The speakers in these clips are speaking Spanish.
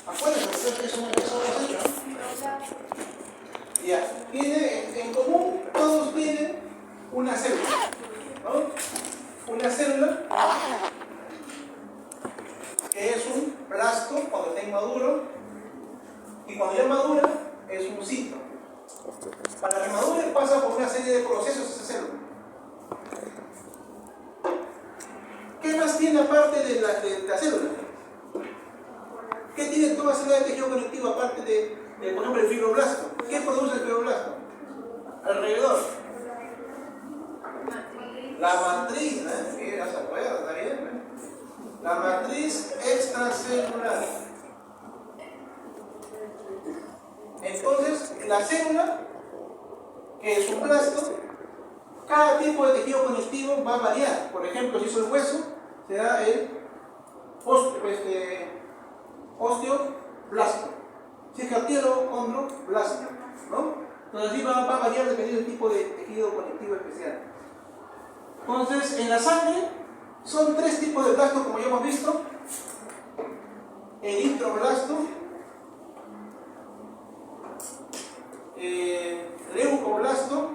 Acuérdense, eso hemos hecho, ¿no? Ya. Tiene en común, todos tienen una célula, ¿no? Una célula que es un blasto cuando está inmaduro, y cuando ya madura es un cito. Para que madure pasa por una serie de procesos esa célula. ¿Qué más tiene aparte de la célula? ¿Qué tiene toda célula de tejido conectivo aparte de, por ejemplo, el fibroblasto? ¿Qué produce el fibroblasto? Alrededor. La matriz, ¿eh? Ya se acuerda, está bien, ¿eh? La matriz extracelular. Entonces, la célula, que es un blasto, cada tipo de tejido conectivo va a variar. Por ejemplo, si es el hueso, será el osteoblasto. Si es cartílago-condroblasto, ¿no? Entonces, así va a variar dependiendo del tipo de tejido conectivo especial. Entonces, en la sangre son tres tipos de blastos, como ya hemos visto: eritroblasto, leucoblasto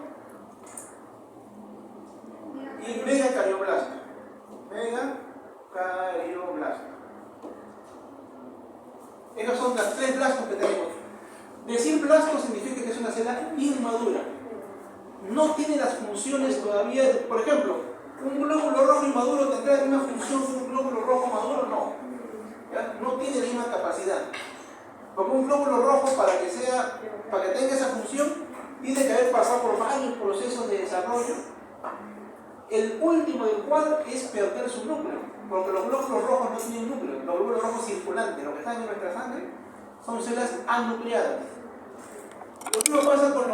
y megacardioblasto. Megacardioblasto. Esos son los tres blastos que tenemos. Decir blasto significa que es una célula inmadura. No tiene las funciones todavía. Por ejemplo, un glóbulo rojo inmaduro tendrá la misma función que un glóbulo rojo maduro, no. ¿Ya? No tiene la misma capacidad. Porque un glóbulo rojo, para que tenga esa función, tiene que haber pasado por varios procesos de desarrollo, el último del cual es perder su núcleo, porque los glóbulos rojos no tienen núcleo. Los glóbulos rojos circulantes, los que están en nuestra sangre, son células anucleadas. Lo mismo pasa con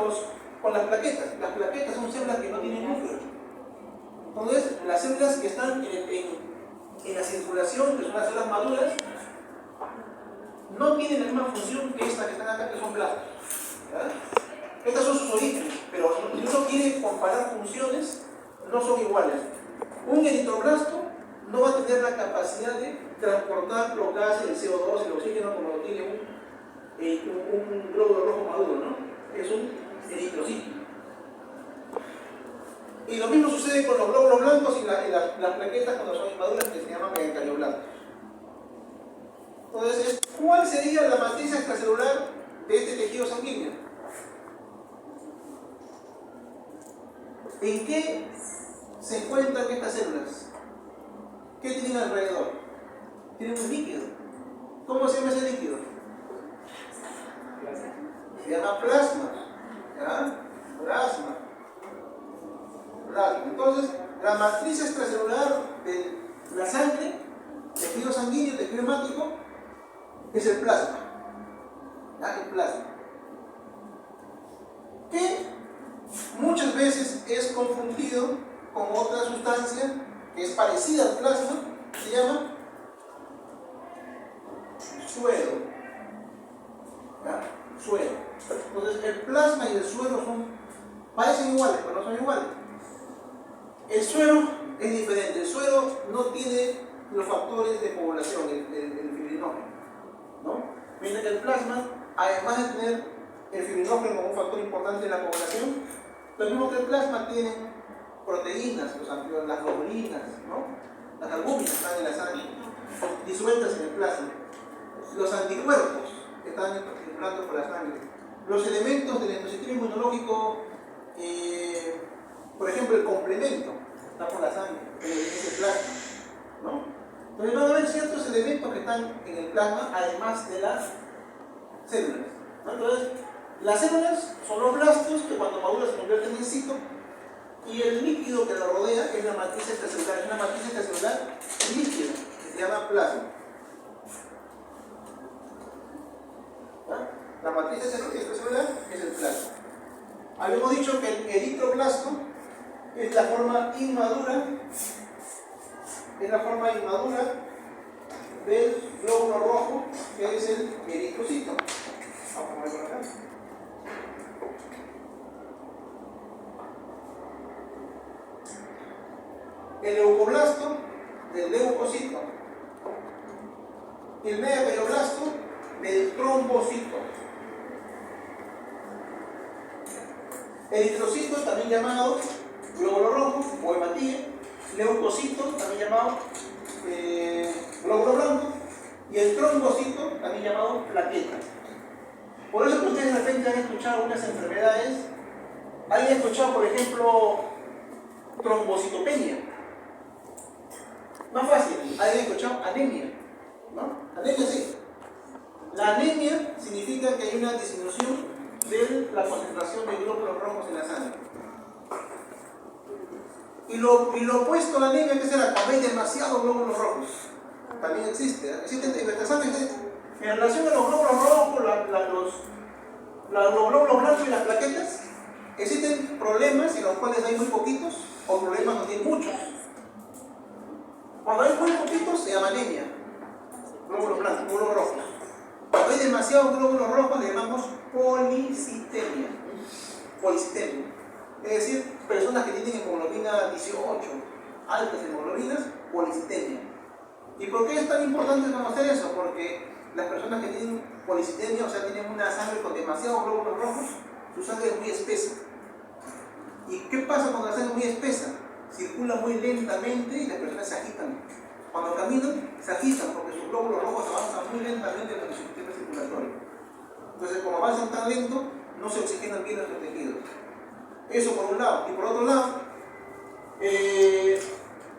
las plaquetas. Las plaquetas son células que no tienen núcleo. Entonces, las células que están en la circulación, que son las células maduras, no tienen la misma función que estas que están acá, que son blastos. ¿Ya? Estas son sus orígenes, pero si uno quiere comparar funciones, no son iguales. Un eritroblasto no va a tener la capacidad de transportar los gases, el CO2, el oxígeno, como lo tiene un glóbulo rojo maduro, ¿no? Es un eritrocito. Y lo mismo sucede con los glóbulos blancos y las plaquetas cuando son inmaduras, que se llaman megacardioblastos. Entonces, ¿cuál sería la matriz extracelular de este tejido sanguíneo? ¿En qué se encuentran estas células? ¿Qué tienen alrededor? Tienen un líquido. ¿Cómo se llama ese líquido? Se llama plasma. ¿Ya? Plasma. Entonces, la matriz extracelular de la sangre, tejido sanguíneo, tejido hemático, es el plasma. ¿Ya? El plasma. Que muchas veces es confundido con otra sustancia que es parecida al plasma, se llama suero. ¿Ya? Suero. Entonces, el plasma y el suero parecen iguales, pero no son iguales. El suero es diferente. El suero no tiene los factores de población, el fibrinógeno, ¿no? Mientras que el plasma, además de tener el fibrinógeno como un factor importante en la población, lo mismo que el plasma tiene proteínas, las globulinas, ¿no? Las albúminas están en la sangre, disueltas en el plasma. Los anticuerpos están circulando por la sangre. Los elementos del endosistema inmunológico, por ejemplo, el complemento, está por la sangre, es el plasma, ¿no? Entonces van a haber ciertos elementos que están en el plasma, además de las células, ¿no? Entonces, las células son los blastos que cuando maduran se convierten en cito, y el líquido que lo rodea es la matriz extracelular. Es una matriz extracelular líquida que se llama plasma. ¿Ah? La matriz extracelular es el plasma. Habíamos dicho que el eritroblasto es la forma inmadura, del glóbulo rojo, que es el eritrocito. Vamos a ponerlo acá. El leucoblasto del leucocito y el megacardioblasto del trombocito. Eritrocito, también llamado glóbulo rojo o hematía. Leucocito, también llamado glóbulo blanco. Y el trombocito, también llamado plaqueta. Por eso que ustedes de repente han escuchado unas enfermedades. ¿Han escuchado, por ejemplo, trombocitopenia? Más fácil, ¿han escuchado anemia? ¿No? Anemia sí. La anemia significa que hay una disminución de la concentración de glóbulos rojos en la sangre. Y lo opuesto a la anemia, ¿qué será? Cuando hay demasiados glóbulos rojos. También existe. Existen en relación a los glóbulos rojos, los glóbulos blancos y las plaquetas, existen problemas en los cuales hay muy poquitos o problemas donde hay muchos. Cuando hay muy poquitos se llama anemia, glóbulos blancos, glóbulos rojos. Cuando hay demasiados glóbulos rojos le llamamos policitemia. Policitemia. Es decir, personas que tienen hemoglobina 18, altas hemoglobinas, policitemia. ¿Y por qué es tan importante conocer eso? Porque las personas que tienen policitemia, o sea, tienen una sangre con demasiados glóbulos rojos, su sangre es muy espesa. ¿Y qué pasa cuando la sangre es muy espesa? Circula muy lentamente y las personas se agitan. Cuando caminan, se agitan porque sus glóbulos rojos avanzan muy lentamente en el sistema circulatorio. Entonces, como avanzan tan lento, no se oxigenan bien los tejidos. Eso por un lado. Y por otro lado,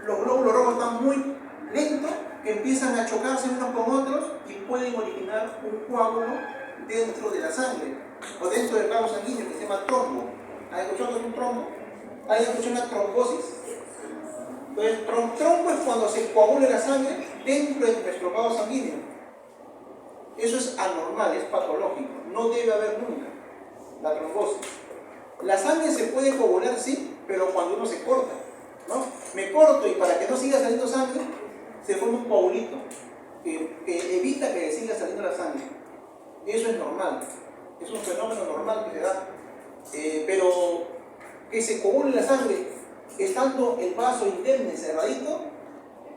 los glóbulos rojos están muy lentos, empiezan a chocarse unos con otros y pueden originar un coágulo dentro de la sangre o dentro del vaso sanguíneo que se llama trombo. ¿Han escuchado un trombo? ¿Han escuchado una trombosis? Entonces, trombo es cuando se coagula la sangre dentro de nuestro vaso sanguíneo. Eso es anormal, es patológico, no debe haber nunca la trombosis. La sangre se puede coagular, sí, pero cuando uno se corta, ¿no? Me corto y para que no siga saliendo sangre, se forma un coagulito que evita que siga saliendo la sangre. Eso es normal, es un fenómeno normal que se da. Pero que se coagule la sangre estando el vaso indemne cerradito,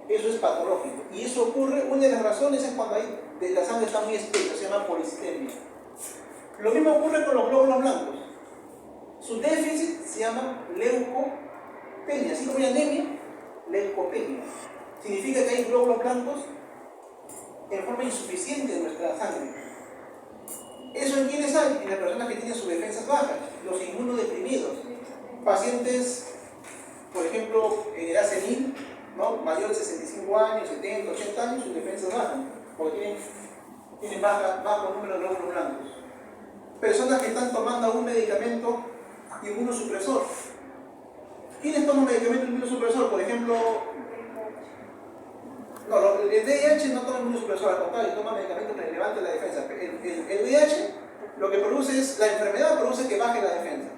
eso es patológico. Y eso ocurre, una de las razones es cuando la sangre está muy espesa, se llama policitemia. Lo mismo ocurre con los glóbulos blancos. Su déficit se llama leucopenia, así como hay anemia, leucopenia. Significa que hay glóbulos blancos en forma insuficiente en nuestra sangre. ¿Eso en quiénes hay? En las personas que tienen sus defensas bajas, los inmunodeprimidos, pacientes, por ejemplo, en edad senil, ¿no? Mayores de 65 años, 70, 80 años, sus defensas bajan, porque tienen bajo número de glóbulos blancos. Personas que están tomando un medicamento inmunosupresor. ¿Quiénes toman medicamento inmunosupresor? Por ejemplo, no, el VIH no toma inmunosupresor, al contrario, toma medicamentos que levanten la defensa. El VIH lo que produce es, la enfermedad produce que baje la defensa,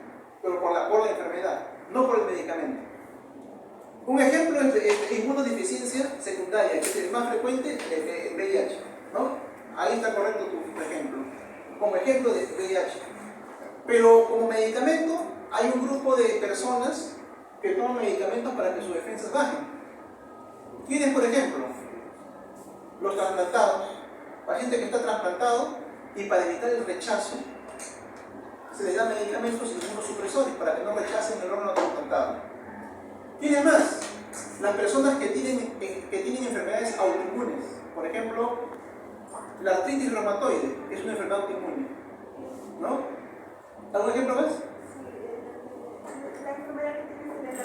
pero por la enfermedad, no por el medicamento. Un ejemplo es de inmunodeficiencia secundaria, que es el más frecuente, el VIH, ¿no? Ahí está correcto tu ejemplo, como ejemplo de VIH. Pero como medicamento, hay un grupo de personas que toman medicamentos para que sus defensas bajen. ¿Quiénes, por ejemplo? Los trasplantados. Paciente que está trasplantado y para evitar el rechazo se le dan medicamentos inmunosupresores para que no rechacen el órgano trasplantado. ¿Quiénes más? Las personas que tienen enfermedades autoinmunes. Por ejemplo, la artritis reumatoide es una enfermedad autoinmune, ¿no? ¿Algún ejemplo más? La enfermedad que tiene la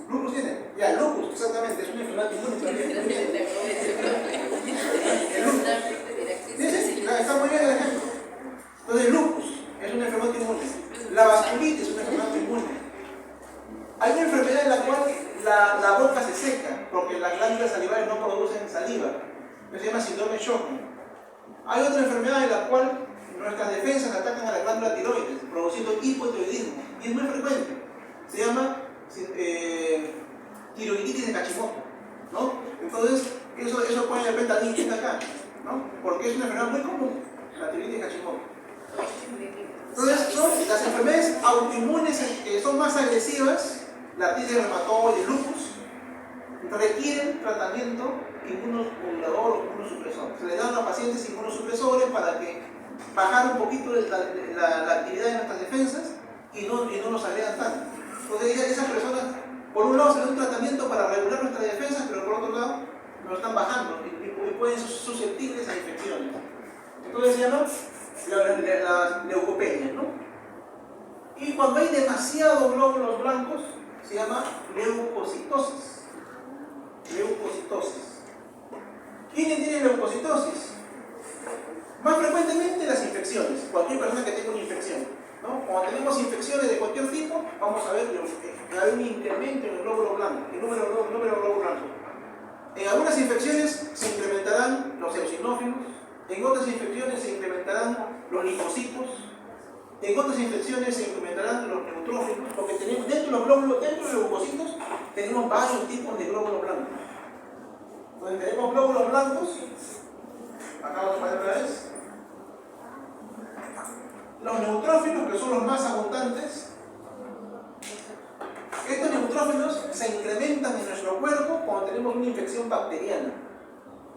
Lupus tiene. Ya, lupus, exactamente, es una enfermedad inmune también. El lupus. Sí, está muy bien el ejemplo. Entonces, el lupus es una enfermedad inmune. La vasculitis es una enfermedad inmune. Hay una enfermedad en la cual la boca se seca porque las glándulas salivares no producen saliva. Se llama síndrome de Sjögren. Hay otra enfermedad en la cual nuestras defensas atacan a la glándula tiroides, produciendo hipotiroidismo, y es muy frecuente. Se llama tiroiditis de Hashimoto, ¿no? Entonces, eso pone de repente a alguien que está acá, ¿no? Porque es una enfermedad muy común, la tiroiditis de Hashimoto. Entonces, son las enfermedades autoinmunes que son más agresivas, la artritis reumatoide, el lupus, requieren tratamiento inmunomodulador o inmunosupresor. Se les dan a los pacientes inmunosupresores para que bajar un poquito la actividad de nuestras defensas y no nos agredan tanto. Entonces esas personas, por un lado se les da un tratamiento para regular nuestras defensas, pero por otro lado nos están bajando y pueden ser susceptibles a infecciones. Entonces se llama las leucopenias, ¿no? Y cuando hay demasiados glóbulos blancos, se llama leucocitosis. Leucocitosis. ¿Quiénes tienen leucocitosis? Más frecuentemente las infecciones. Cualquier persona que tenga una infección, ¿no? Cuando tenemos infecciones de cualquier tipo, vamos a ver que hay un incremento en el glóbulo blanco, el número de glóbulos blancos. En algunas infecciones se incrementarán los eosinófilos, en otras infecciones se incrementarán los linfocitos, en otras infecciones se incrementarán los neutrófilos, porque tenemos dentro de los leucocitos tenemos varios tipos de glóbulos blancos. Entonces tenemos glóbulos blancos, acá vamos a ver otra vez, los neutrófilos, que son los más abundantes. Estos neutrófilos se incrementan en nuestro cuerpo cuando tenemos una infección bacteriana.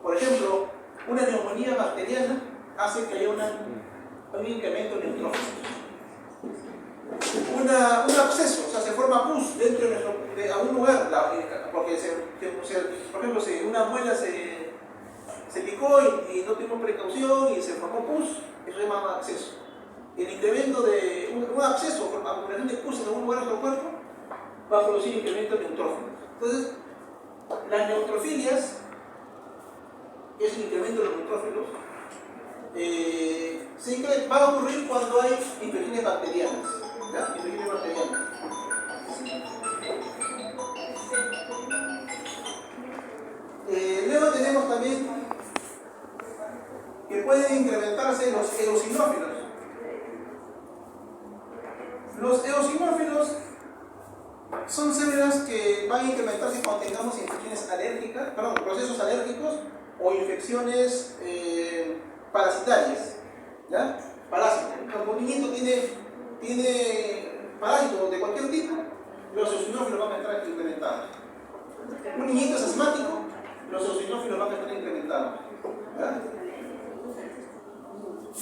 Por ejemplo, una neumonía bacteriana hace que haya un incremento de neutrófilos. Un absceso, o sea, se forma pus dentro de algún lugar, porque por ejemplo, si una muela se picó y no tuvo precaución y se formó pus, eso se llama absceso. El incremento de un absceso, por acumulación de pus en algún lugar de nuestro cuerpo, va a producir incremento de neutrófilos. Entonces, las neutrofilias, que es el incremento de los neutrófilos, va a ocurrir cuando hay infecciones bacterianas. ¿Ya? Infecciones bacterianas. Luego tenemos también que pueden incrementarse los eosinófilos. Los eosinófilos son células que van a incrementarse cuando tengamos infecciones alérgicas, procesos alérgicos o infecciones parasitarias, ¿ya? Parásitos. Cuando un niñito tiene parásitos de cualquier tipo, los eosinófilos van a estar incrementados. Un niñito es asmático, los eosinófilos van a estar incrementados, ¿ya?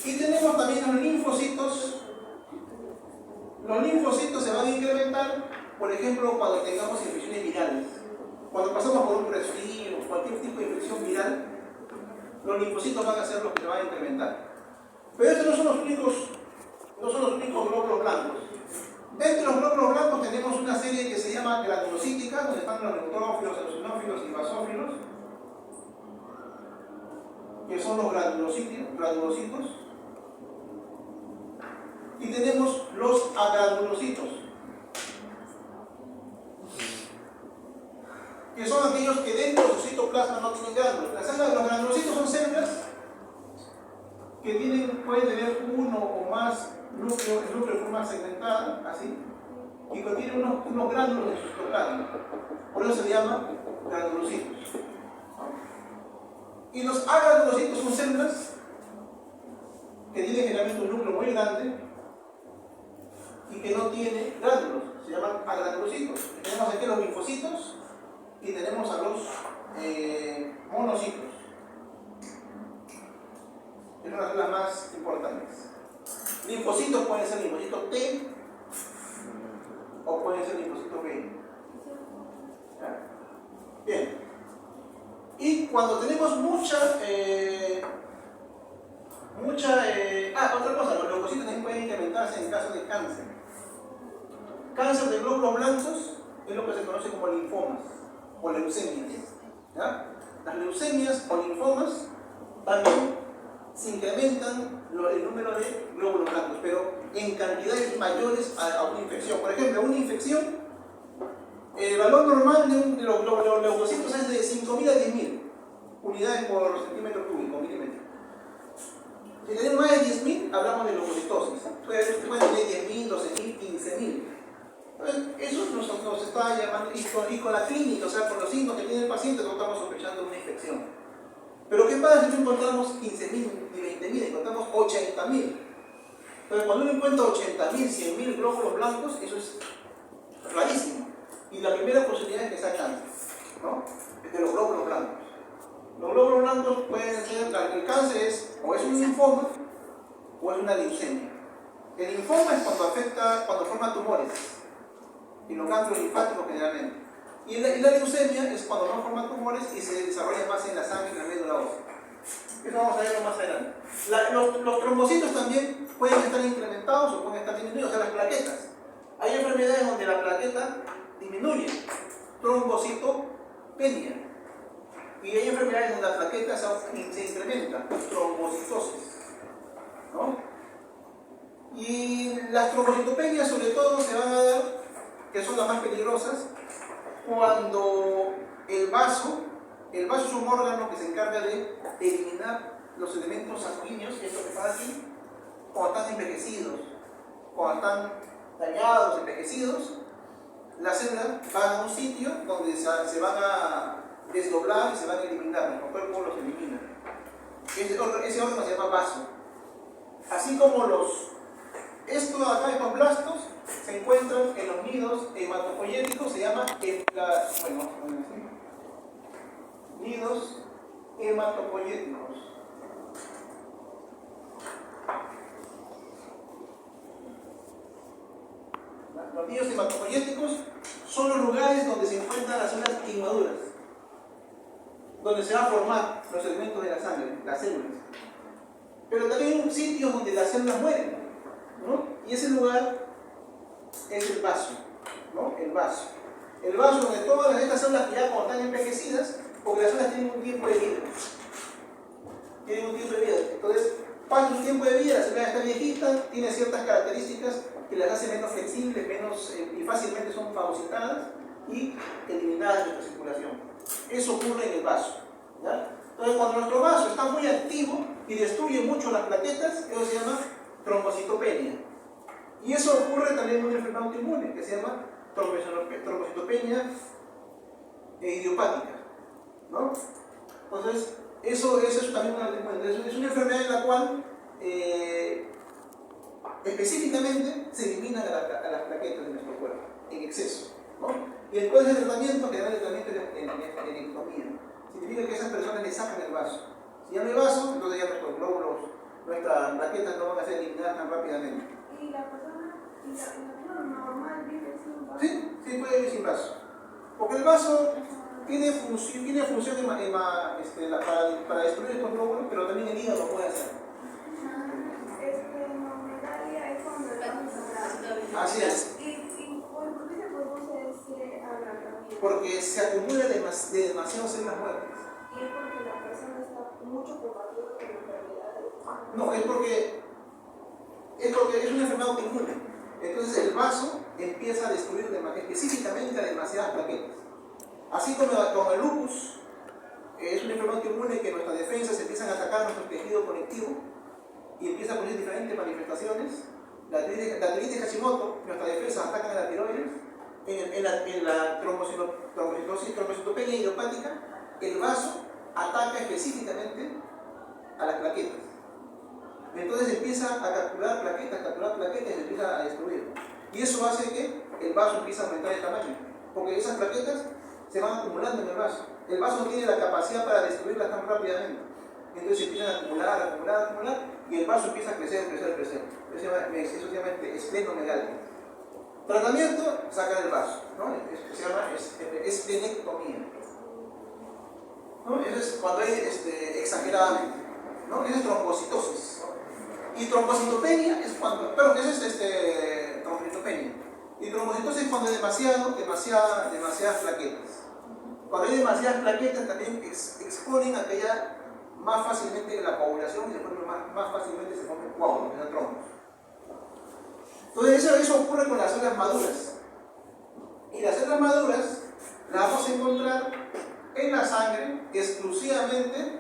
Y tenemos también los linfocitos. Los linfocitos se van a incrementar, por ejemplo, cuando tengamos infecciones virales. Cuando pasamos por un resfrío o cualquier tipo de infección viral, los linfocitos van a ser los que se van a incrementar. Pero estos no son los únicos glóbulos blancos. Dentro de los glóbulos blancos tenemos una serie que se llama granulocítica, donde están los neutrófilos, eosinófilos y basófilos, que son los granulocitos. Y tenemos los agranulocitos, que son aquellos que dentro de su citoplasma no tienen gránulos. Los granulocitos son células que pueden tener uno o más núcleos, el núcleo de forma segmentada, así, y contienen unos gránulos en su citoplasma. Por eso se llama granulocitos. Y los agranulocitos son células que tienen generalmente un núcleo muy grande y que no tiene gránulos, se llaman agranulocitos. Tenemos aquí los linfocitos y tenemos a los monocitos. Es una de las más importantes. Linfocitos pueden ser linfocitos T o pueden ser linfocitos B. ¿Ya? Bien. Y cuando tenemos otra cosa, los leucocitos también pueden incrementarse en caso de cáncer. Cáncer de glóbulos blancos es lo que se conoce como linfomas o leucemias. ¿Ya? Las leucemias o linfomas también se incrementan el número de glóbulos blancos, pero en cantidades mayores a una infección. Por ejemplo, una infección, el valor normal de los leucocitos es de 5.000 a 10.000 unidades por centímetro cúbico, milímetro. Si tenemos más de 10.000, hablamos de leucocitosis. Pueden tener 10.000, 12.000, 15.000. Eso nos está llamando, y con la clínica, o sea, con los signos que tiene el paciente, no estamos sospechando una infección. Pero ¿qué pasa si no encontramos 15.000 ni 20.000, encontramos 80.000? Entonces, cuando uno encuentra 80.000, 100.000 glóbulos blancos, eso es rarísimo. Y la primera posibilidad es que sea cáncer. ¿no? De los glóbulos blancos. Los glóbulos blancos pueden ser, el cáncer es o es un linfoma o es una leucemia. El linfoma es cuando forma tumores, y los ganglios linfáticos generalmente. Y la leucemia es cuando no forma tumores y se desarrolla más en la sangre y en la médula ósea. Eso vamos a verlo más adelante. Los trombocitos también pueden estar incrementados o pueden estar disminuidos, o sea, las plaquetas. Hay enfermedades donde la plaqueta disminuye, trombocitopenia. Y hay enfermedades donde la plaqueta se incrementa, trombocitosis, ¿no? Y las trombocitopenias sobre todo se van a dar, que son las más peligrosas, cuando el vaso es un órgano que se encarga de eliminar los elementos sanguíneos, que es lo que pasa aquí, cuando están envejecidos, cuando están dañados, envejecidos, las células van a un sitio donde se van a desdoblar y se van a eliminar, nuestro cuerpo los elimina. Ese órgano se llama vaso. Así como estos blastos se encuentran en los nidos hematopoyéticos, se llama nidos hematopoyéticos. Los nidos hematopoyéticos son los lugares donde se encuentran las células inmaduras, donde se van a formar los elementos de la sangre, las células. Pero también hay sitios donde las células mueren, ¿no? Y ese lugar es el vaso, ¿no? El vaso. El vaso donde todas estas células que ya cuando están envejecidas, porque las células tienen un tiempo de vida. Tienen un tiempo de vida. Entonces, pasa un tiempo de vida, la célula está viejita, tiene ciertas características que las hace menos flexibles, y fácilmente son fagocitadas y eliminadas de la circulación. Eso ocurre en el vaso, ¿ya? Entonces, cuando nuestro vaso está muy activo y destruye mucho las plaquetas, eso se llama trombocitopenia. Y eso ocurre también en una enfermedad autoinmune que se llama trombocitopenia idiopática, ¿no? Entonces, eso es también es una enfermedad en la cual específicamente se eliminan a las plaquetas de nuestro cuerpo en exceso, ¿no? Y después del tratamiento, que da el tratamiento en ectomía, significa que esas personas le sacan el vaso. Si ya no hay vaso, entonces ya nuestros glóbulos, nuestras plaquetas no van a ser eliminadas tan rápidamente. ¿Y la persona normal vive sin vaso? Sí, puede vivir sin vaso. Porque el vaso tiene función para destruir estos glóbulos, pero también el hígado puede hacer. Hemorragia es cuando el vaso está. Así es. ¿Y por qué se produce ese agrandamiento? Porque se acumula de demasiadas células muertas. ¿Y es porque la persona está mucho combatida con enfermedades? No, es porque es una enfermedad autoinmune. Entonces el vaso empieza a destruir específicamente a demasiadas plaquetas. Así como el lupus es una enfermedad autoinmune que nuestras defensas empiezan a atacar nuestro tejido conectivo y empieza a poner diferentes manifestaciones. La artritis de Hashimoto, nuestras defensas atacan a la tiroides. En la trombocitopenia idiopática, el vaso ataca específicamente a las plaquetas. Entonces empieza a capturar plaquetas y se empieza a destruir. Y eso hace que el vaso empiece a aumentar de tamaño, porque esas plaquetas se van acumulando en el vaso. El vaso no tiene la capacidad para destruirlas tan rápidamente. Entonces se empiezan a acumular, y el vaso empieza a crecer. Eso se llama esplenomegalia. Tratamiento, sacar el vaso, ¿no? Se llama esplenectomía, ¿no? Eso es cuando hay exageradamente, ¿no? Eso es trombocitosis. Y trombocitopenia es cuando, eso es trombocitopenia. Y trombocitosis es cuando hay demasiadas plaquetas. Cuando hay demasiadas plaquetas también exponen a que haya más fácilmente la coagulación y más fácilmente se formen coágulos, o sea, trombos. Entonces eso ocurre con las células maduras. Y las células maduras las vamos a encontrar en la sangre exclusivamente,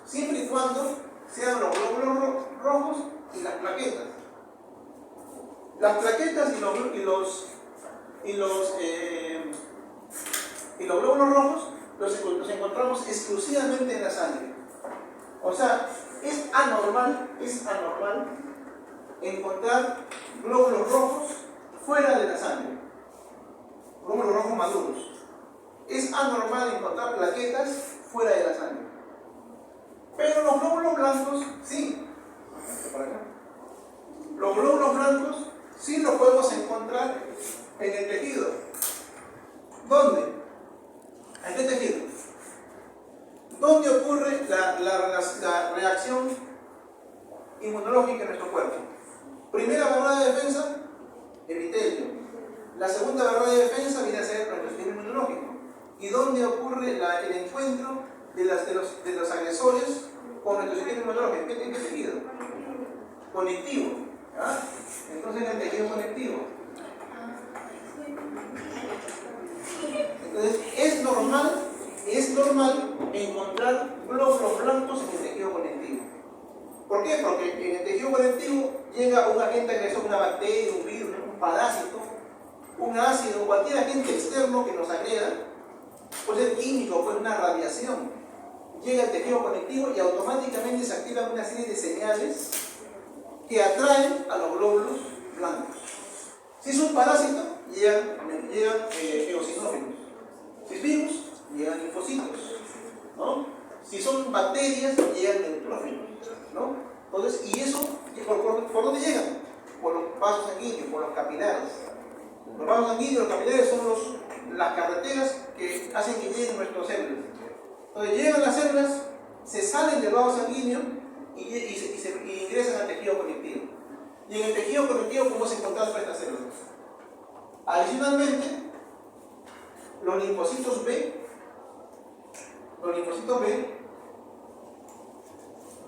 siempre y cuando sean los glóbulos rojos y las plaquetas. Las plaquetas y los glóbulos rojos los encontramos exclusivamente en la sangre. O sea, es anormal encontrar glóbulos rojos fuera de la sangre. Glóbulos rojos maduros. es anormal encontrar plaquetas fuera de la sangre. Pero los glóbulos blancos, sí. Por acá. Los glóbulos blancos sí los podemos encontrar en el tejido. ¿Dónde? ¿En qué tejido? ¿Dónde ocurre la reacción inmunológica en nuestro cuerpo? Primera barrera de defensa, epitelio. La segunda barrera de defensa viene a ser nuestro sistema inmunológico. ¿Y dónde ocurre el encuentro de los agresores con nuestro sistema inmunológico? ¿En qué tejido? Conectivo. ¿Ah? Entonces el tejido conectivo. Entonces es normal encontrar glóbulos blancos en el tejido conectivo. ¿Por qué? Porque en el tejido conectivo llega un agente agresor, una bacteria, un virus, un parásito, un ácido, cualquier agente externo que nos agreda, puede ser químico, puede ser una radiación, llega al tejido conectivo y automáticamente se activan una serie de señales que atraen a los glóbulos blancos. Si es un parásito, llegan eosinófilos. Si es virus, llegan linfocitos, ¿no? Si son bacterias, llegan neutrófilos, ¿no? Entonces, ¿y eso por dónde llegan? Por los vasos sanguíneos, por los capilares. Los vasos sanguíneos y los capilares son las carreteras que hacen que lleguen nuestras células. Entonces, llegan las células, se salen del vaso sanguíneo y ingresan al tejido conectivo. Y en el tejido conectivo, ¿cómo se encuentran estas células? Adicionalmente, los linfocitos B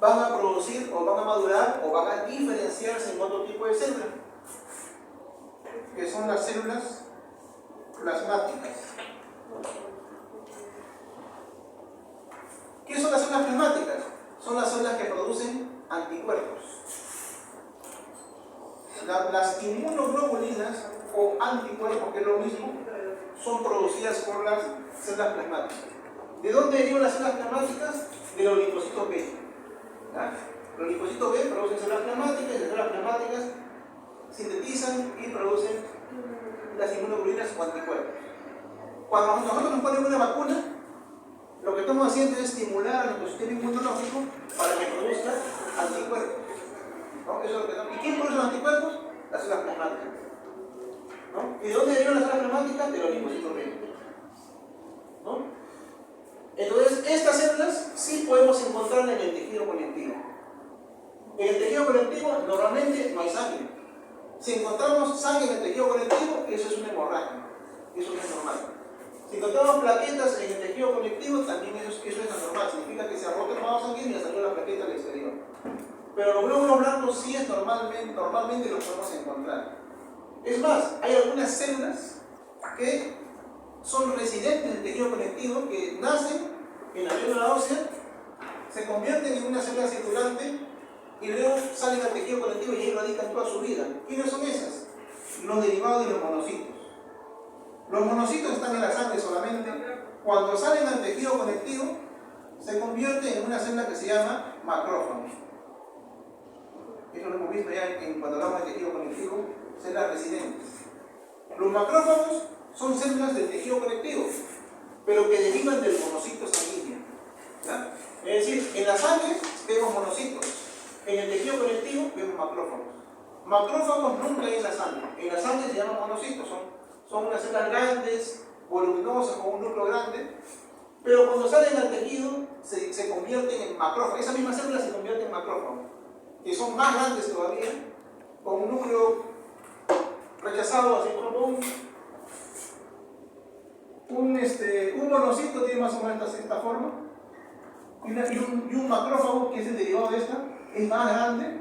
van a producir o van a madurar o van a diferenciarse en otro tipo de células, que son las células plasmáticas. ¿Qué son las células plasmáticas? Son las células que producen anticuerpos. Las inmunoglobulinas o anticuerpos, que es lo mismo, son producidas por las células plasmáticas. ¿De dónde derivan las células plasmáticas? De los linfocitos B. ¿Ya? Los linfocitos B producen células plasmáticas y las células plasmáticas sintetizan y producen las inmunoglobulinas o anticuerpos. Cuando nosotros nos ponemos una vacuna, lo que estamos haciendo es estimular a nuestro sistema inmunológico para que produzca anticuerpos, ¿no? Eso es lo que estamos. ¿Y quién produce los anticuerpos? Las células plasmáticas, ¿no? ¿Y de dónde derivan las células plasmáticas? De los linfocitos B, ¿no? Entonces, estas células sí podemos encontrarlas en el tejido conectivo. En el tejido conectivo normalmente no hay sangre. Si encontramos sangre en el tejido conectivo, eso es una hemorragia. Eso no es normal. Si encontramos plaquetas en el tejido conectivo, también eso es anormal. Significa que se ha roto el vaso sanguíneo y ha salido la plaqueta al exterior. Pero los glóbulos blancos sí es normalmente los podemos encontrar. Es más, hay algunas células que son residentes del tejido conectivo, que nacen en la médula ósea, se convierten en una célula circulante y luego salen al tejido conectivo y ahí radican toda su vida. ¿Quiénes son esas? Los derivados de los monocitos. Los monocitos están en la sangre solamente. Cuando salen al tejido conectivo, se convierten en una célula que se llama macrófago. Eso lo hemos visto ya cuando hablamos del tejido conectivo, células residentes. Los macrófagos son células del tejido conectivo, pero que derivan del monocito sanguíneo, ¿ya? Es decir, en la sangre vemos monocitos, en el tejido conectivo vemos macrófagos. Macrófagos nunca hay en la sangre. En la sangre se llaman monocitos, son unas células grandes, voluminosas, con un núcleo grande, pero cuando salen al tejido se convierten en macrófagos. Esas mismas células se convierten en macrófagos, que son más grandes todavía, con un núcleo rechazado, así como un monocito tiene más o menos esta forma, y un macrófago, que es el derivado de esta, es más grande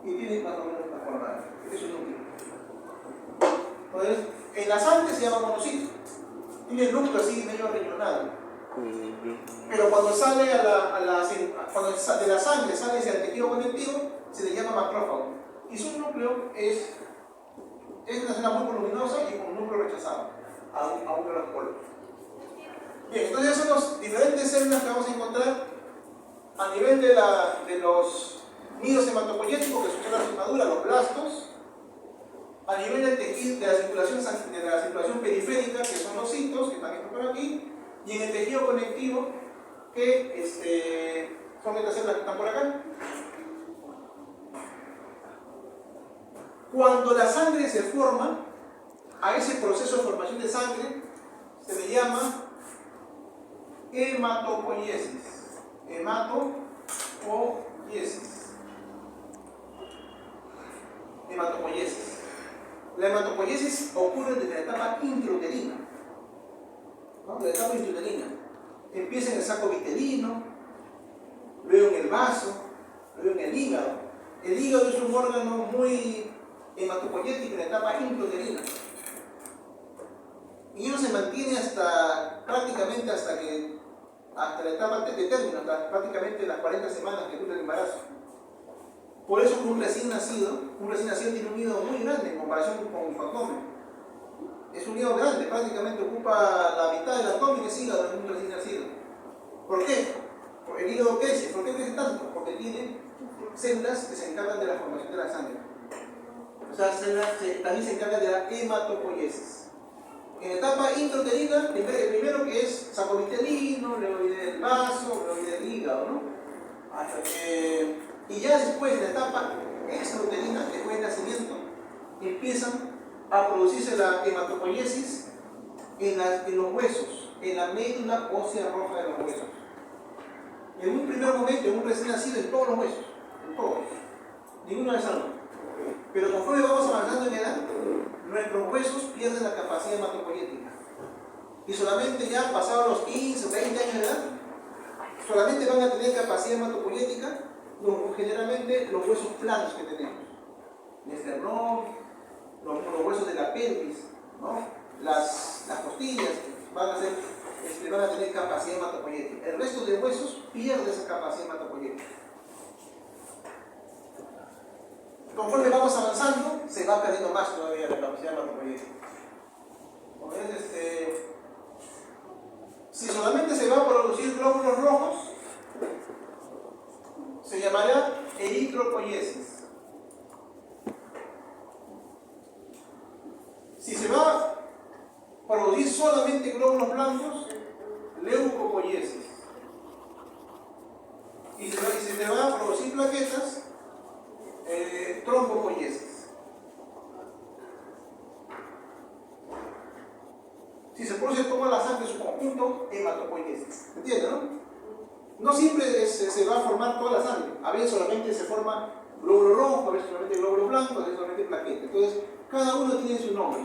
y tiene más o menos esta forma. Eso es un tipo. Entonces, en la sangre se llama monocito, tiene el núcleo así medio riñonado, pero cuando sale cuando de la sangre sale hacia el tejido conectivo, se le llama macrófago, y su núcleo es una célula muy voluminosa y con un núcleo rechazado a uno de los polos. Bien, entonces son las diferentes células que vamos a encontrar a nivel de los nidos hematopoyéticos, que son células inmaduras, los blastos, a nivel del tejido, de la circulación periférica, que son los citos, que también están por aquí, Y en el tejido conectivo, que son estas células que están por acá. Cuando la sangre se forma, a ese proceso de formación de sangre se le llama hematopoiesis. Hematopoiesis. Hematopoiesis. La hematopoiesis ocurre desde la etapa intrauterina. ¿No? La etapa intrauterina. Empieza en el saco vitelino, luego en el vaso, luego en el hígado. El hígado es un órgano muy hematopoyético en la etapa intrauterina. Y eso se mantiene prácticamente hasta la etapa de término, hasta prácticamente las 40 semanas que dura el embarazo. Por eso un recién nacido tiene un hígado muy grande en comparación con su abdomen. Es un hígado grande, prácticamente ocupa la mitad del abdomen, es hígado de un recién nacido. ¿Por qué? Porque el hígado crece. ¿Por qué crece tanto? Porque tiene células que se encargan de la formación de la sangre. O sea, también se encargan de la hematopoiesis. En la etapa intrauterina, primero que es saco vitelino, luego viene el vaso, luego viene el hígado, ¿no? Y ya después de la etapa extrauterina, después del nacimiento, empiezan a producirse la hematopoiesis en los huesos, en la médula ósea roja de los huesos. En un primer momento, en un recién nacido, en todos los huesos, en todos, ninguno de salvo. Pero conforme vamos avanzando en edad, nuestros huesos pierden la capacidad hematopoyética. Y solamente ya pasados los 15 o 20 años de edad, solamente van a tener capacidad hematopoyética generalmente los huesos planos que tenemos. El esternón, los huesos de la pelvis, ¿no? Las costillas van a tener capacidad hematopoyética. El resto de huesos pierde esa capacidad hematopoyética. Conforme vamos avanzando, se va perdiendo más todavía la capacidad hematopoyética. Entonces, si solamente se va a producir glóbulos rojos, se llamará eritropoiesis. Si se va a producir solamente glóbulos blancos, leucopoiesis. Y si se va a producir plaquetas, trombopoiesis. Si se produce toda la sangre en su conjunto, hematopoiesis. ¿Entienden, no? No siempre se va a formar toda la sangre. A veces solamente se forma glóbulo rojo, a veces solamente glóbulo blanco, a veces solamente plaqueta. Entonces, cada uno tiene su nombre.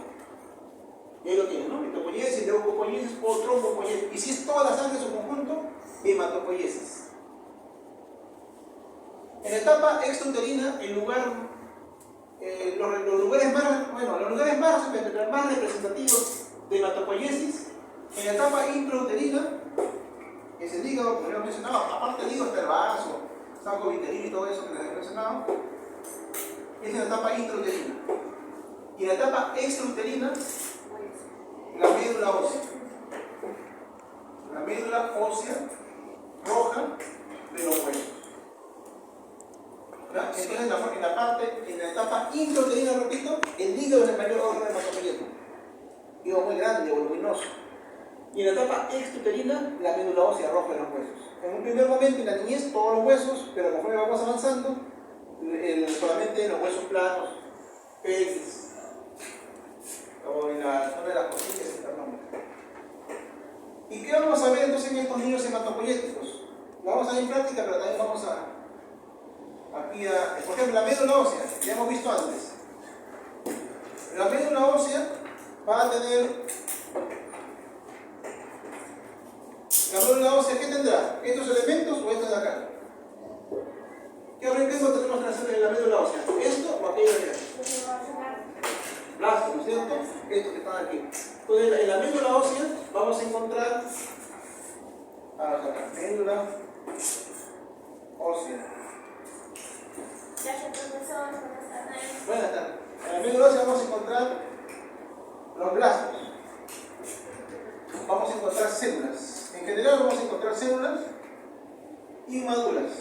Y ahí lo tienen, ¿no? Hematopoiesis, leucopoiesis o trombopoiesis. Y si es toda la sangre en su conjunto, hematopoiesis. En la etapa extrauterina, los lugares más representativos de hematopoiesis, en la etapa intrauterina, es el hígado, como ya hemos mencionado, aparte del hígado está el vaso, saco vitelino y todo eso que les he mencionado, es en la etapa intrauterina. Y en la etapa extrauterina, la médula ósea. La médula ósea roja de los huesos. Entonces, en la etapa intrauterina, repito, el hígado es el mayor órgano hematopoyético. Hígado muy grande, voluminoso. Y en la etapa extrauterina, la médula ósea roja de los huesos. En un primer momento, en la niñez, todos los huesos, pero conforme vamos avanzando, solamente los huesos planos, pelvis, o en la zona de las costillas, esternón. ¿Y qué vamos a ver entonces en estos niños hematopoyéticos? Lo vamos a ver en práctica, pero también vamos por ejemplo, la médula ósea, ya hemos visto antes. La médula ósea va a tener. La médula ósea, ¿qué tendrá? ¿Estos elementos o estos de acá? ¿Qué organismo tenemos en la médula ósea? ¿Esto o aquello de acá? Blastos, ¿no es cierto? Estos que están aquí. Entonces, en la médula ósea vamos a encontrar. Acá, médula ósea. Gracias, profesor. Buenas tardes. Buenas tardes. En la médula ósea vamos a encontrar los blastos. Vamos a encontrar células. En general vamos a encontrar células inmaduras,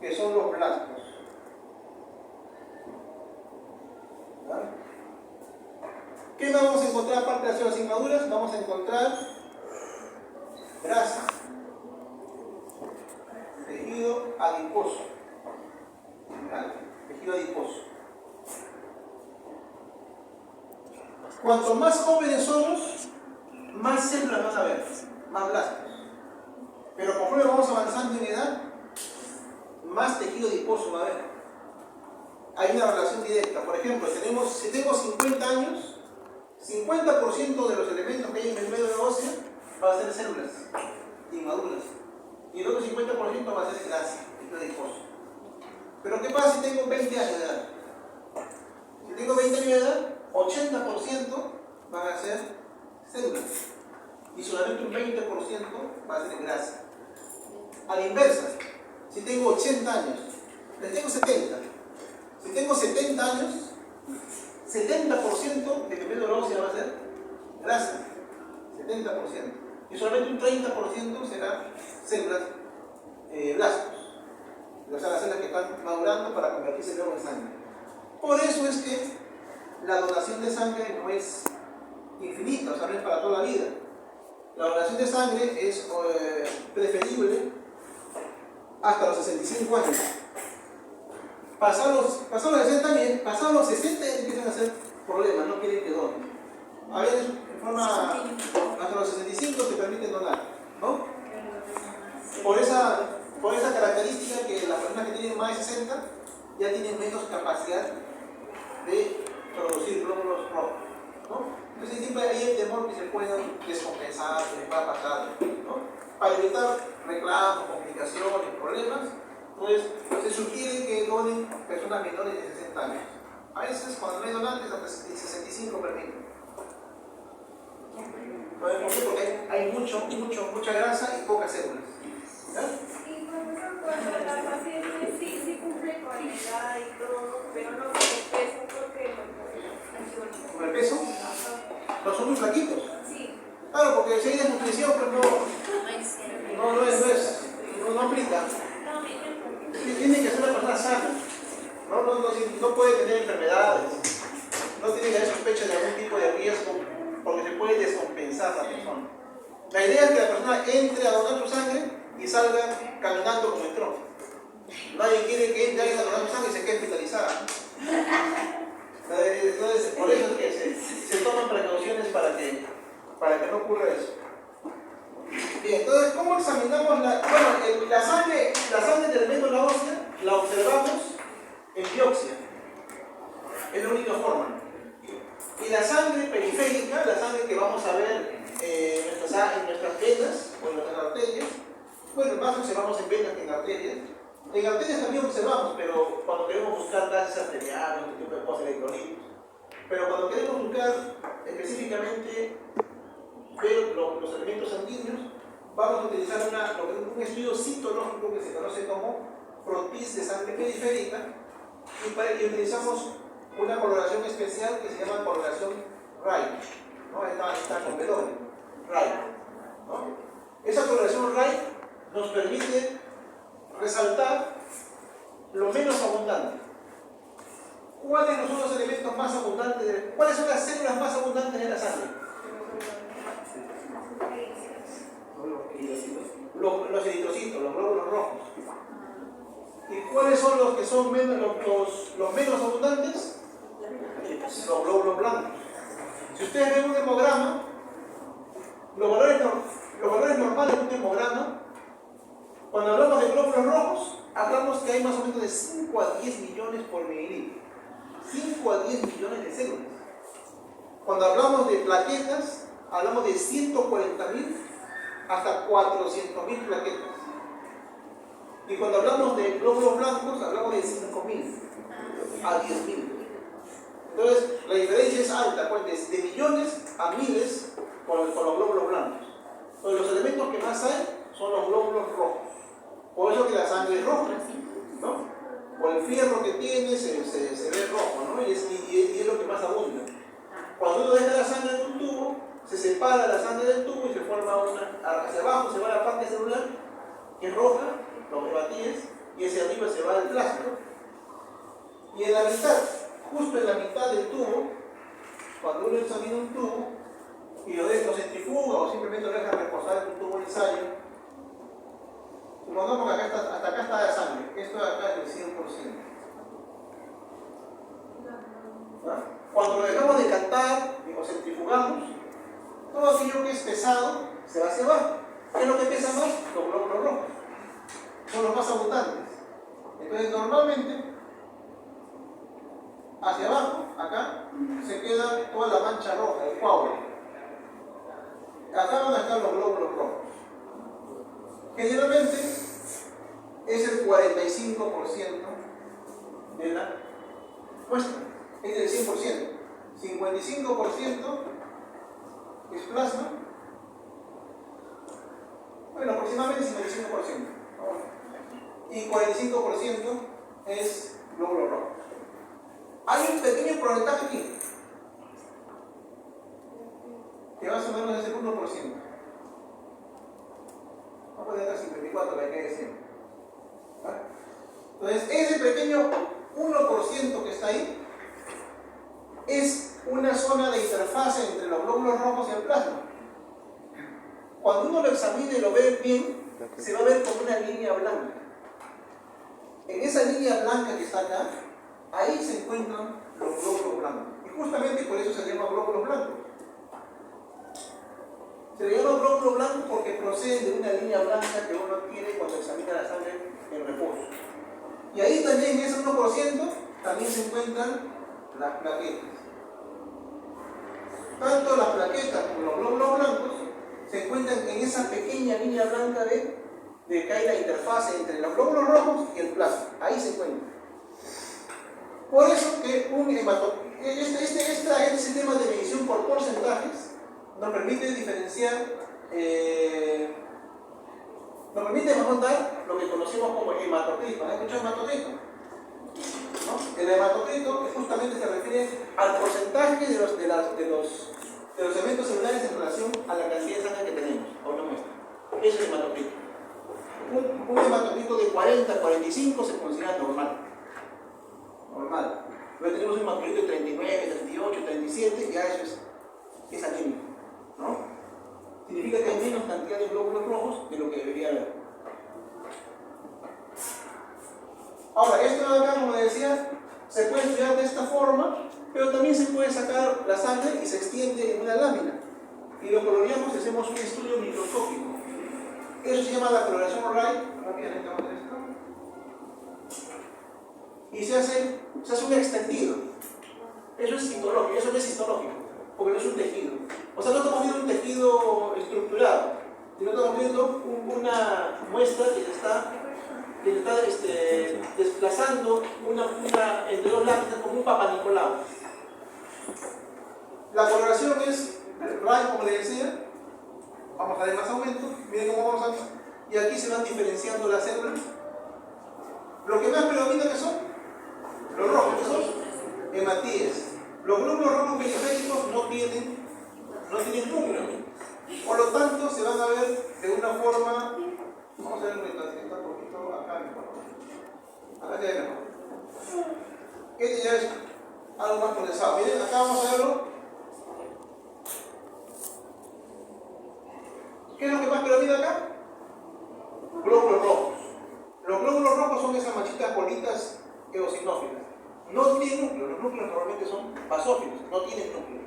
que son los blastos. ¿Vale? ¿Qué más vamos a encontrar aparte de las células inmaduras? Vamos a encontrar grasa, tejido adiposo. ¿Vale? Tejido adiposo. Cuanto más jóvenes somos, más células van a haber, más blastos. Pero conforme vamos avanzando en edad, más tejido adiposo va a haber. Hay una relación directa. Por ejemplo, si tengo 50 años, 50% de los elementos que hay en el medio óseo va a ser células inmaduras. Y el otro 50% va a ser grasa, tejido adiposo. Pero ¿qué pasa si tengo 20 años de edad? Si tengo 20 años de edad, 80% van a ser células. Y solamente un 20% va a ser grasa. A la inversa, si tengo 80 años, les tengo 70. Si tengo 70 años, 70% de mi médula ósea va a ser grasa. 70%. Y solamente un 30% será células blastos. O sea, las células que están madurando para convertirse luego en sangre. Por eso es que la donación de sangre no es infinita, o sea, no es para toda la vida. La donación de sangre es preferible hasta los 65 años. Pasados los 60 años, pasados los 60 ya empiezan a hacer problemas, no quieren que donen. A veces, en forma, hasta los 65 te permiten donar, ¿no? Por esa característica que las personas que tienen más de 60 ya tienen menos capacidad de producir glóbulos rojos, ¿no? Entonces siempre hay el temor que se puedan descompensar, que les va a pasar, ¿no? Para evitar reclamos, complicaciones, problemas, entonces se sugiere que donen personas menores de 60 años. A veces cuando no hay donantes hasta 65 permiten. ¿Por qué? Porque hay mucha grasa y pocas células. ¿Ya? Y profesor, cuando la paciente sí cumple con la edad y todo, pero no con el peso, porque ¿Con el peso? No son muy flaquitos. sí. Claro, porque si hay desnutrición, pues no aplica. Tiene que ser una persona sana. No puede tener enfermedades. No tiene que haber sospecha de algún tipo de riesgo, porque se puede descompensar la persona. La idea es que la persona entre a donar su sangre y salga caminando como entró. Nadie quiere que entre a donar su sangre y se quede hospitalizada. Entonces, por eso es que se toman precauciones para que no ocurra eso. Bien, entonces, ¿cómo examinamos la sangre del médula ósea? La observamos en biopsia. Es la única forma. Y la sangre periférica, la sangre que vamos a ver en nuestras venas o en nuestras arterias, bueno, más observamos en venas que en arterias. En arterias también observamos, pero cuando queremos buscar gases arteriales, un tipo de cosas, electrolitos. Pero cuando queremos buscar específicamente ver los elementos sanguíneos, vamos a utilizar un estudio citológico que se conoce como frotis de sangre periférica y utilizamos una coloración especial que se llama coloración Wright, ¿no? Está con W, Wright, ¿no? Esa coloración Wright nos permite resaltar lo menos abundante. ¿Cuáles son los elementos más abundantes? ¿Cuáles son las células más abundantes de la sangre? Los eritrocitos, los glóbulos rojos. ¿Y cuáles son los que son los menos abundantes? Los glóbulos blancos. Si ustedes ven un hemograma, los valores normales de un hemograma, cuando hablamos de glóbulos rojos, hablamos que hay más o menos de 5 a 10 millones por mililitro. 5 a 10 millones de células. Cuando hablamos de plaquetas, hablamos de 140.000 hasta 400.000 plaquetas. Y cuando hablamos de glóbulos blancos, hablamos de 5.000 a 10.000. Entonces, la diferencia es alta, pues de millones a miles con los glóbulos blancos. Entonces, los elementos que más hay son los glóbulos rojos. Por eso que la sangre es roja, ¿no? Por el fierro que tiene se ve rojo, ¿no? Y es lo que más abunda. Cuando uno deja la sangre en un tubo, se separa la sangre del tubo y se forma hacia abajo se va la parte celular, que es roja, los hematíes, y hacia arriba se va el plasma. Y en la mitad, justo en la mitad del tubo, cuando uno examina un tubo y lo centrifuga o simplemente lo deja reposar en un tubo de ensayo, supongamos que hasta acá está la sangre, esto de acá es del 100%. ¿Ah? Cuando lo dejamos decantar o centrifugamos, todo aquello que es pesado se va hacia abajo. ¿Qué es lo que pesa más? Los glóbulos rojos. Son los más abundantes. Entonces, normalmente, hacia abajo, acá, se queda toda la mancha roja, el coágulo. Acá van a estar los glóbulos rojos. Generalmente, es el 45% de la muestra. Es del 100%. 55% es plasma. Bueno, aproximadamente 55%. Y 45% es glóbulo rojo. Hay un pequeño porcentaje aquí, que más o menos es el 1%. No puede dar 54, la que decir. Entonces, ese pequeño 1% que está ahí es una zona de interfase entre los glóbulos rojos y el plasma. Cuando uno lo examina y lo ve bien, se va a ver como una línea blanca. En esa línea blanca que está acá, ahí se encuentran los glóbulos blancos. Y justamente por eso se le llama glóbulos blancos. Se le llama glóbulo blanco porque procede de una línea blanca que uno tiene cuando examina la sangre en reposo. Y ahí también, en ese 1%, también se encuentran las plaquetas. Tanto las plaquetas como los glóbulos blancos se encuentran en esa pequeña línea blanca de que hay la interfase entre los glóbulos rojos y el plasma. Ahí se encuentra. Por eso que este sistema de medición por porcentajes nos permite diferenciar, nos permite dar lo que conocemos como hematocrito. ¿Has escuchado hematocrito? ¿No? El hematocrito justamente se refiere al porcentaje de los elementos celulares en relación a la cantidad de sangre que tenemos, a una muestra. Eso es el hematocrito. Un hematocrito de 40, 45 se considera normal. Luego tenemos un hematocrito de 39, 38, 37, ya eso es anémico, ¿no? Significa que hay menos cantidad de glóbulos rojos de lo que debería haber. Ahora, esto de acá, como decía, se puede estudiar de esta forma, pero también se puede sacar la sangre y se extiende en una lámina. Y lo coloreamos y hacemos un estudio microscópico. Eso se llama la coloración Wright. Rápidamente vamos a hacer esto. Y se hace un extendido. Eso es histológico, eso no es histológico, porque no es un tejido. O sea, no estamos viendo un tejido estructurado, sino estamos viendo una muestra que está desplazando entre dos láminas como un Papa Nicolau. La coloración es Wright, como le decía. Vamos a dar más aumento, miren cómo vamos a ver. Y aquí se van diferenciando las células. Lo que más predomina que son los rojos, que son hematíes. Los glóbulos rojos periféricos no tienen núcleo. Por lo tanto, se van a ver de una forma. Vamos a ver está un poquito acá mejor. Acá ya es mejor. Este ya es algo más condensado. Miren, acá vamos a verlo. ¿Qué es lo que más predomina acá? Glóbulos rojos. Los glóbulos rojos son esas manchitas bolitas eosinófilas. No tienen núcleo, los núcleos normalmente son basófilos, no tienen núcleo.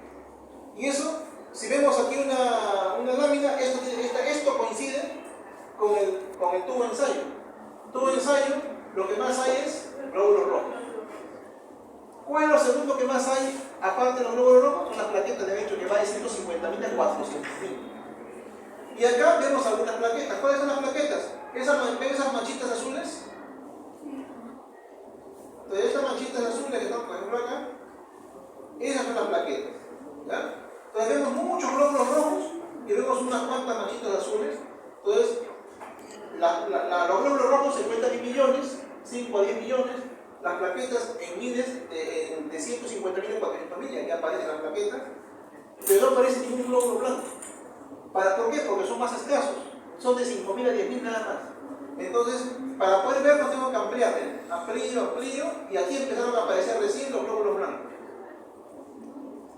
Y eso, si vemos aquí una lámina, esto coincide con el tubo de ensayo. Tubo de ensayo, lo que más hay es glóbulos rojos. ¿Cuál es lo segundo que más hay, aparte de los glóbulos rojos? Son las plaquetas de hecho que va de 150.000 a 400.000. Y acá vemos algunas plaquetas. ¿Cuáles son las plaquetas? Esas manchitas azules. Entonces, estas manchitas azules que están, por ejemplo, acá, esas son las plaquetas. ¿Ya? Entonces, vemos muchos glóbulos rojos y vemos unas cuantas manchitas azules. Entonces, los glóbulos rojos se cuentan en millones, 5 a 10 millones. Las plaquetas en miles de 150.000 a 400.000, y aquí aparecen las plaquetas, pero no aparece ningún glóbulo blanco. ¿Por qué? Porque son más escasos, son de 5.000 a 10.000 nada más. Entonces, para poder verlo tengo que ampliar, amplío, y aquí empezaron a aparecer recién los glóbulos blancos.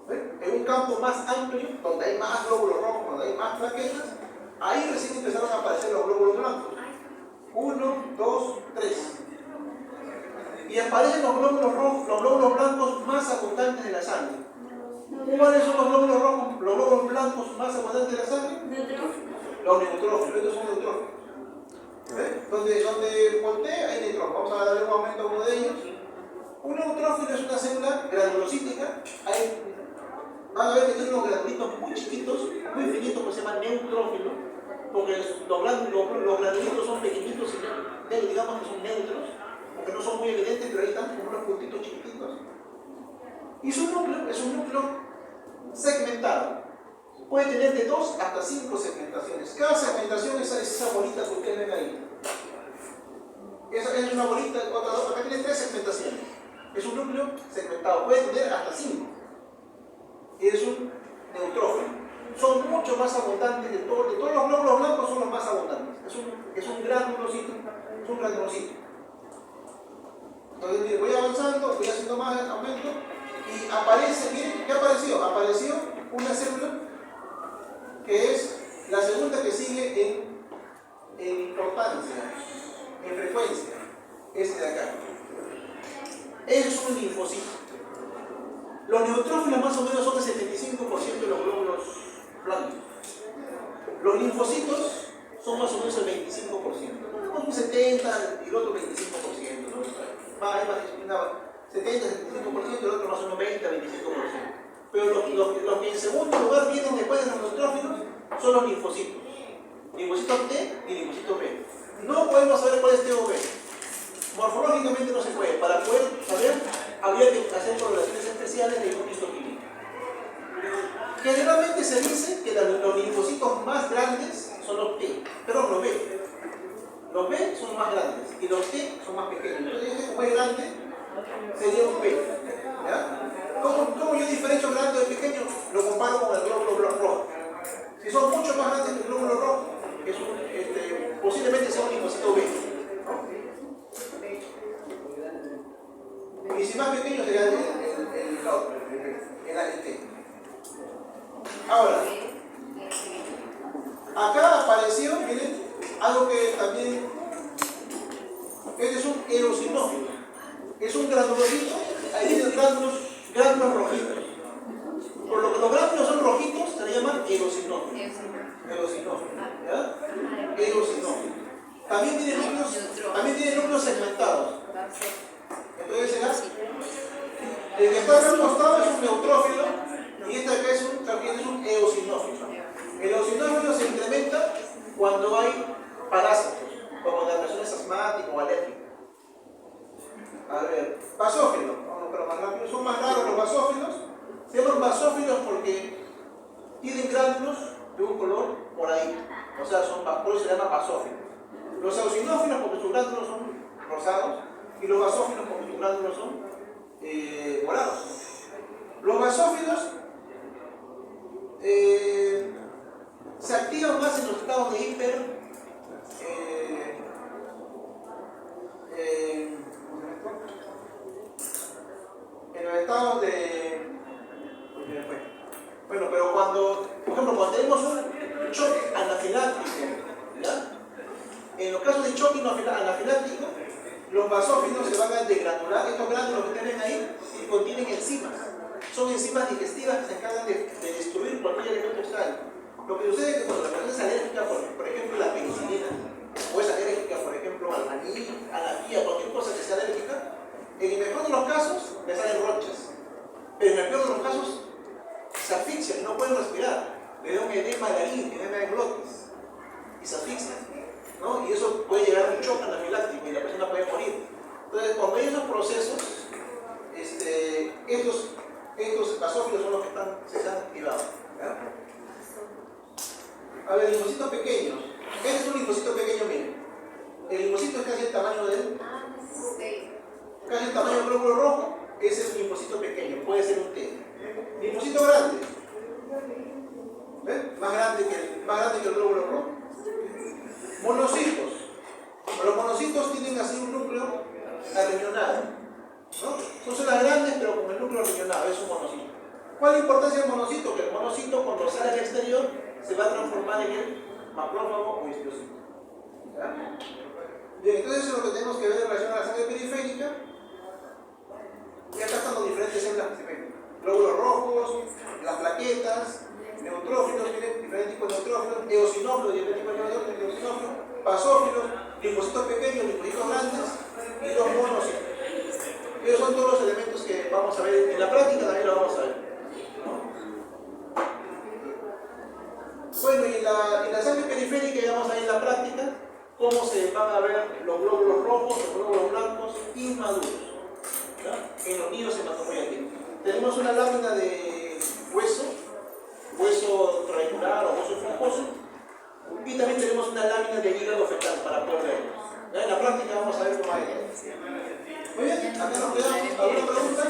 ¿Ven? en un campo más amplio, donde hay más glóbulos rojos, donde hay más plaquetas, ahí recién empezaron a aparecer los glóbulos blancos. 1, 2, 3. Y aparecen los glóbulos rojos, los glóbulos blancos más abundantes de la sangre. ¿Cuáles son los glóbulos rojos, los glóbulos blancos más abundantes de la sangre? Los neutrófilos. Estos son neutrófilos. ¿Ves? Donde voltea hay neutrófilos. Vamos a darle un aumento a uno de ellos. Un neutrófilo es una célula granulocítica. Van a ver que tiene unos granulitos muy chiquitos, muy finitos, que se llaman neutrófilos, porque los granulitos son pequeñitos y digamos que son neutros, porque no son muy evidentes, pero ahí están como unos puntitos chiquititos. Y su núcleo es un núcleo segmentado. Puede tener de 2 hasta 5 segmentaciones. Cada segmentación es esa bolita que ustedes ven ahí. Esa es una bolita, acá tiene 3 segmentaciones. Es un núcleo segmentado, puede tener hasta 5. Y es un neutrófilo. Son mucho más abundantes de todos los glóbulos blancos, son los más abundantes. Es un granulocito. Es un granulocito. Entonces, mire, voy avanzando, voy haciendo más aumento. Y aparece, miren, ¿qué apareció? Apareció una célula que es la segunda que sigue en importancia, en frecuencia, este de acá. Es un linfocito. Los neutrófilos más o menos son el 75% de los glóbulos blancos. Los linfocitos son más o menos el 25%. Un 70% y el otro 25%. ¿No? Hay más 70, 75%, el otro más o menos 20, 25%. Pero los que en segundo lugar vienen después de los neutrófilos son los linfocitos. Linfocito T y linfocito B. No podemos saber cuál es T o B. Morfológicamente no se puede. Para poder saber, habría que hacer correlaciones especiales de histoquímica. Generalmente se dice que los linfocitos más grandes son los T, pero los B. Los B son más grandes y los T son más pequeños. Entonces, este como es grande, sería un B. ¿Ya? ¿Cómo yo diferencio grande de pequeño? Lo comparo con el glóbulo rojo. Si son mucho más grandes que el glóbulo rojo, posiblemente sea un linfocito B. ¿No? Y si más pequeño sería el T. Ahora, acá apareció, miren, algo que también, este es un eosinófilo. Es un granulocito, ahí tienen gránulos rojitos. Por lo que los gránulos son rojitos, se le llaman eosinófilos. ¿Ya? Eosinófilos. También tiene núcleos segmentados. Entonces, el que está al costado es un neutrófilo y este acá también es un eosinófilo. El eosinófilo se incrementa cuando hay parásitos, como las personas asmáticas o alérgicas. A ver, basófilos, pero más rápido, son más raros los basófilos. Se llaman basófilos porque tienen gránulos de un color por ahí, o sea, por eso se llama basófilos. Los eosinófilos porque sus gránulos son rosados y los basófilos porque sus gránulos son morados. Los basófilos se activan más en los estados de en los estados de... Bueno, pero por ejemplo, cuando tenemos un choque anafiláctico, ¿ya? En los casos de choque anafiláctico, los basófilos se van a degranular. Estos gránulos que tienen ahí contienen enzimas. Son enzimas digestivas que se encargan de destruir cualquier elemento extraño. Lo que sucede es que cuando la persona es alérgica, por ejemplo, a la penicilina, o es alérgica, por ejemplo, al maní, a la pía, cualquier cosa que sea alérgica, en el mejor de los casos le salen ronchas, pero en el peor de los casos se asfixian y no pueden respirar, le da un edema de la línea, edema de glotis, y se asfixian, ¿no? Y eso puede llegar a un shock anafiláctico y la persona puede morir. Entonces, cuando hay esos procesos, estos basófilos son los que se están activados. ¿Ya? A ver, linfocitos pequeños. Este es un linfocito pequeño, miren. El linfocito es casi el tamaño casi el tamaño del glóbulo rojo. Ese es un linfocito pequeño, puede ser un T. Linfocito grande. ¿Ven? Más grande que el glóbulo rojo. Monocitos. Los monocitos tienen así un núcleo arriñonado, ¿no? Son células grandes, pero con el núcleo arriñonado, es un monocito. ¿Cuál es la importancia del monocito? Que el monocito cuando sale al exterior se va a transformar en el macrófago o histiocyto. ¿Ya? Bien, entonces eso es lo que tenemos que ver en relación a la sangre periférica. Y acá están los diferentes células que se ven. Glóbulos rojos, las plaquetas, neutrófilos, miren, diferentes tipos de neutrófilos, eosinófilos, diferentes tipos de eosinófilos, basófilos, linfocitos pequeños, linfocitos grandes y los monocitos. Esos son todos los elementos que vamos a ver en la práctica, también lo vamos a ver. Bueno, y en la sangre periférica ya vamos a ver en la práctica cómo se van a ver los glóbulos rojos, los glóbulos blancos inmaduros, ¿ya? En los niños hematopoyéticos. Tenemos una lámina de hueso trabecular o hueso esponjoso, y también tenemos una lámina de hígado fetal para poder verlos. ¿Ya? En la práctica vamos a ver cómo hay. Muy bien, acá nos quedamos. ¿Alguna pregunta?